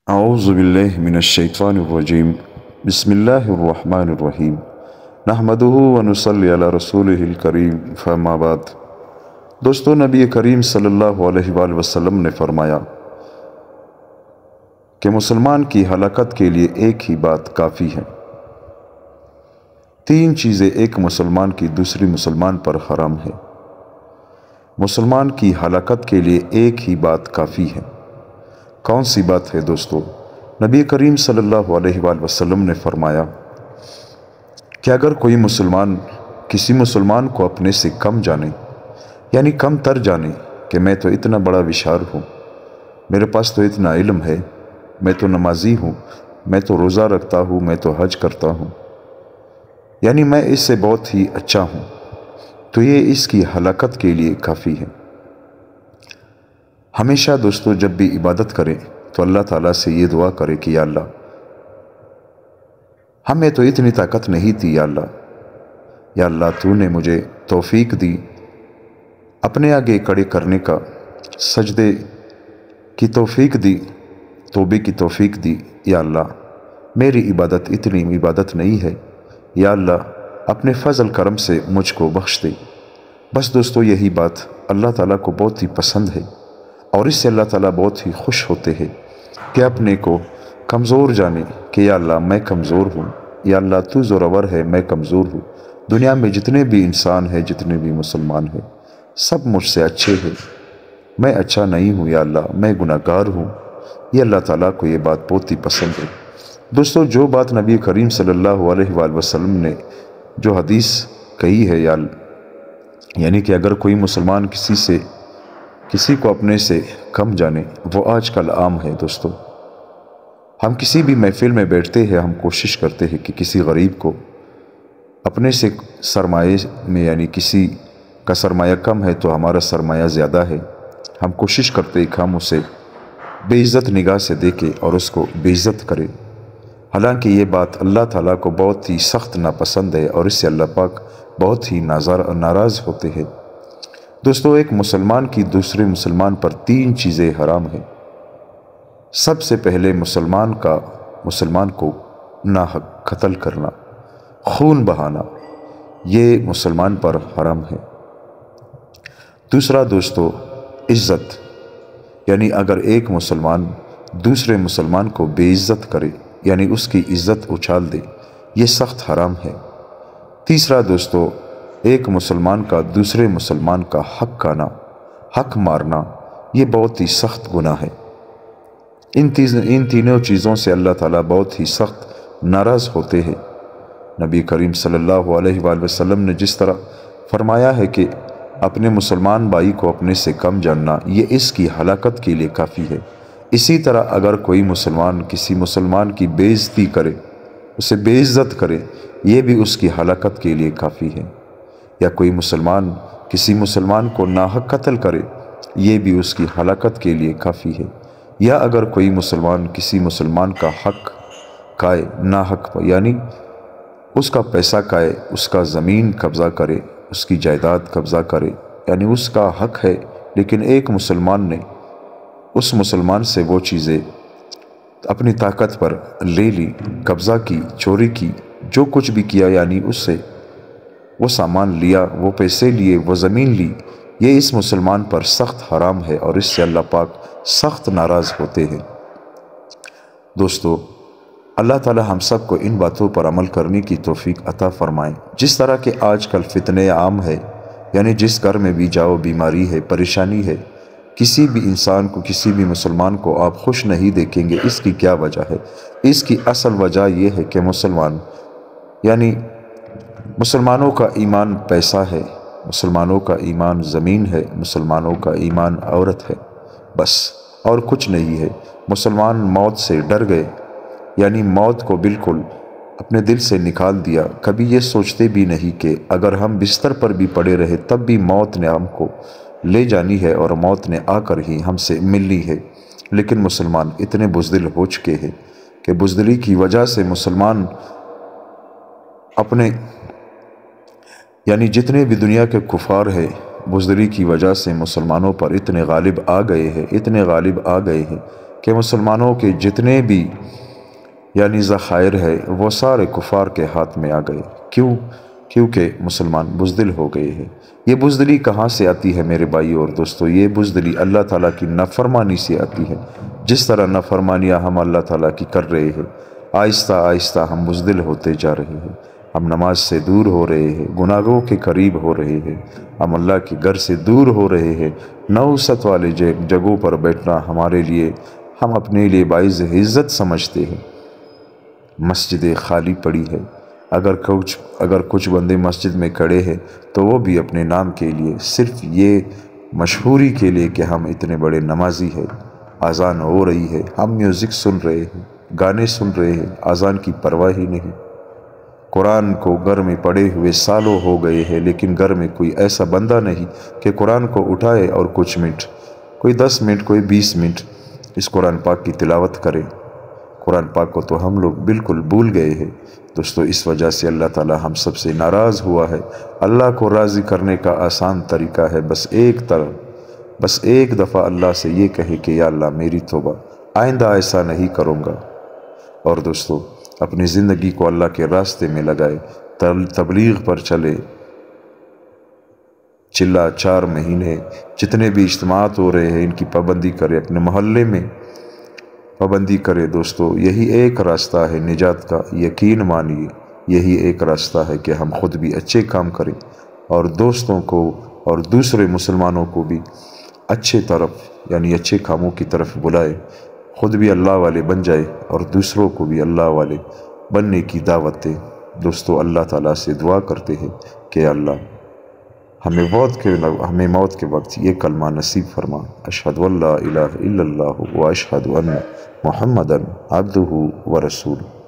اعوذ باللہ من الشیطان الرجیم بسم اللہ الرحمن الرحیم نحمدہ ونصلی علی رسولہ الکریم فاما بعد۔ دوستو، نبی کریم صلی اللہ علیہ وآلہ وسلم نے فرمایا کہ مسلمان کی ہلاکت کے لیے ایک ہی بات کافی ہے۔ تین چیزیں ایک مسلمان کی دوسری مسلمان پر حرام ہے۔ مسلمان کی ہلاکت کے لیے ایک ہی بات کافی ہے۔ کون سی بات ہے دوستو؟ نبی کریم صلی اللہ علیہ وآلہ وسلم نے فرمایا کہ اگر کوئی مسلمان کسی مسلمان کو اپنے سے کم جانے، یعنی کم تر جانے کہ میں تو اتنا بڑا وشار ہوں، میرے پاس تو اتنا علم ہے، میں تو نمازی ہوں، میں تو روزہ رکھتا ہوں، میں تو حج کرتا ہوں، یعنی میں اس سے بہت ہی اچھا ہوں، تو یہ اس کی ہلاکت کے لیے کافی ہے۔ ہمیشہ دوستو جب بھی عبادت کریں تو اللہ تعالیٰ سے یہ دعا کرے کہ یا اللہ، ہمیں تو اتنی طاقت نہیں تھی، یا اللہ تو نے مجھے توفیق دی، اپنے آگے کھڑے کرنے کا، سجدے کی توفیق دی، توبے کی توفیق دی۔ یا اللہ، میری عبادت اتنی عبادت نہیں ہے، یا اللہ اپنے فضل کرم سے مجھ کو بخش دے۔ بس دوستو یہی بات اللہ تعالیٰ کو بہت ہی پسند ہے، اور اس سے اللہ تعالیٰ بہت ہی خوش ہوتے ہیں کہ اپنے کو کمزور جانے کہ یا اللہ میں کمزور ہوں، یا اللہ تو زورور ہے، میں کمزور ہوں۔ دنیا میں جتنے بھی انسان ہیں، جتنے بھی مسلمان ہیں، سب مجھ سے اچھے ہیں، میں اچھا نہیں ہوں، یا اللہ میں گناہ گار ہوں۔ یہ اللہ تعالیٰ کو یہ بات بہت ہی پسند ہے۔ دوستو، جو بات نبی کریم صلی اللہ علیہ وآلہ وسلم نے جو حدیث کہی ہے، یعنی کہ اگر کوئی مسلمان کسی کو اپنے سے کم جانے، وہ آج کل عام ہے۔ دوستو، ہم کسی بھی محفل میں بیٹھتے ہیں، ہم کوشش کرتے ہیں کہ کسی غریب کو اپنے سے سرمایہ میں، یعنی کسی کا سرمایہ کم ہے تو ہمارا سرمایہ زیادہ ہے، ہم کوشش کرتے ہیں کہ ہم اسے بے عزت نگاہ سے دیکھیں اور اس کو بے عزت کریں، حالانکہ یہ بات اللہ تعالیٰ کو بہت ہی سخت ناپسند ہے، اور اس سے اللہ پاک بہت ہی ناراض ہوتے ہیں۔ دوستو، ایک مسلمان کی دوسرے مسلمان پر تین چیزیں حرام ہیں۔ سب سے پہلے مسلمان کو ناحق قتل کرنا، خون بہانا، یہ مسلمان پر حرام ہے۔ دوسرا دوستو، عزت، یعنی اگر ایک مسلمان دوسرے مسلمان کو بے عزت کرے، یعنی اس کی عزت اچھال دے، یہ سخت حرام ہے۔ تیسرا دوستو، ایک مسلمان کا دوسرے مسلمان کا حق کھانا، حق مارنا، یہ بہت ہی سخت گناہ ہے۔ ان تینوں چیزوں سے اللہ تعالیٰ بہت ہی سخت ناراض ہوتے ہیں۔ نبی کریم صلی اللہ علیہ وآلہ وسلم نے جس طرح فرمایا ہے کہ اپنے مسلمان بھائی کو اپنے سے کم جاننا، یہ اس کی ہلاکت کے لیے کافی ہے۔ اسی طرح اگر کوئی مسلمان کسی مسلمان کی بے عزتی کرے، اسے بے عزت کرے، یہ بھی اس کی ہلاکت کے لیے کافی ہے۔ یا کوئی مسلمان کسی مسلمان کو ناحق قتل کرے، یہ بھی اس کی ہلاکت کے لیے کافی ہے۔ یا اگر کوئی مسلمان کسی مسلمان کا حق کھائے ناحق، یعنی اس کا پیسہ کھائے، اس کا زمین قبضہ کرے، اس کی جائیداد قبضہ کرے، یعنی اس کا حق ہے لیکن ایک مسلمان نے اس مسلمان سے وہ چیزیں اپنی طاقت پر لے لی، قبضہ کی، چوری کی، جو کچھ بھی کیا، یعنی اس سے وہ سامان لیا، وہ پیسے لیے، وہ زمین لی، یہ اس مسلمان پر سخت حرام ہے، اور اس سے اللہ پاک سخت ناراض ہوتے ہیں۔ دوستو، اللہ تعالی ہم سب کو ان باتوں پر عمل کرنے کی توفیق عطا فرمائیں۔ جس طرح کہ آج کل فتنے عام ہے، یعنی جس گھر میں بھی جاؤ بیماری ہے، پریشانی ہے، کسی بھی انسان کو، کسی بھی مسلمان کو آپ خوش نہیں دیکھیں گے۔ اس کی کیا وجہ ہے؟ اس کی اصل وجہ یہ ہے کہ مسلمانوں کا ایمان پیسہ ہے، مسلمانوں کا ایمان زمین ہے، مسلمانوں کا ایمان عورت ہے، بس اور کچھ نہیں ہے۔ مسلمان موت سے ڈر گئے، یعنی موت کو بالکل اپنے دل سے نکال دیا۔ کبھی یہ سوچتے بھی نہیں کہ اگر ہم بستر پر بھی پڑے رہے تب بھی موت نے ہم کو لے جانی ہے، اور موت نے آ کر ہی ہم سے ملنی ہے۔ لیکن مسلمان اتنے بزدل ہو چکے ہیں کہ بزدلی کی وجہ سے مسلمان اپنے، یعنی جتنے بھی دنیا کے کفار ہیں، بزدلی کی وجہ سے مسلمانوں پر اتنے غالب آ گئے ہیں کہ مسلمانوں کے جتنے بھی یعنی ذخائر ہے وہ سارے کفار کے ہاتھ میں آ گئے۔ کیونکہ مسلمان بزدل ہو گئے ہیں۔ یہ بزدلی کہاں سے آتی ہے میرے بھائی اور دوستو؟ یہ بزدلی اللہ تعالیٰ کی نافرمانی سے آتی ہے۔ جس طرح نافرمانیاں ہم اللہ تعالیٰ کی کر رہے ہیں، آہستہ آہستہ ہم بزدل ہوتے جا رہے ہیں، ہم نماز سے دور ہو رہے ہیں، گناہوں کے قریب ہو رہے ہیں، ہم اللہ کے گھر سے دور ہو رہے ہیں۔ نوست والے جگہوں پر بیٹھنا ہم اپنے لیے باعث عزت سمجھتے ہیں۔ مسجدیں خالی پڑی ہے، اگر کچھ بندے مسجد میں کھڑے ہیں تو وہ بھی اپنے نام کے لیے، صرف یہ مشہوری کے لیے کہ ہم اتنے بڑے نمازی ہیں۔ اذان ہو رہی ہے، ہم میوزک سن رہے ہیں، گانے سن رہے ہیں، اذان کی پرواہ ہی نہیں۔ قرآن کو گھر میں پڑھے ہوئے سالوں ہو گئے ہیں، لیکن گھر میں کوئی ایسا بندہ نہیں کہ قرآن کو اٹھائے اور کچھ منٹ، کوئی 10 منٹ، کوئی 20 منٹ اس قرآن پاک کی تلاوت کرے۔ قرآن پاک کو تو ہم لوگ بالکل بھول گئے ہیں دوستو۔ اس وجہ سے اللہ تعالی ہم سب سے ناراض ہوا ہے۔ اللہ کو راضی کرنے کا آسان طریقہ ہے بس ایک دفعہ اللہ سے یہ کہے کہ یا اللہ میری توبہ، آئندہ ایسا نہیں کروں گا۔ اور دوستو اپنی زندگی کو اللہ کے راستے میں لگائے، تبلیغ پر چلے، چلا 4 مہینے جتنے بھی اجتماعات ہو رہے ہیں ان کی پابندی کرے، اپنے محلے میں پابندی کرے دوستو۔ یہی ایک راستہ ہے نجات کا، یقین مانیے یہی ایک راستہ ہے کہ ہم خود بھی اچھے کام کریں اور دوستوں کو اور دوسرے مسلمانوں کو بھی اچھے کاموں کی طرف بلائے، خود بھی اللہ والے بن جائے اور دوسروں کو بھی اللہ والے بننے کی دعوت دے۔ دوستو اللہ تعالیٰ سے دعا کرتے ہیں کہ اللہ ہمیں موت کے وقت یہ کلمہ نصیب فرما، اشہد ان لا الہ الا اللہ و اشہد ان محمدًا عبدہ و رسولہ۔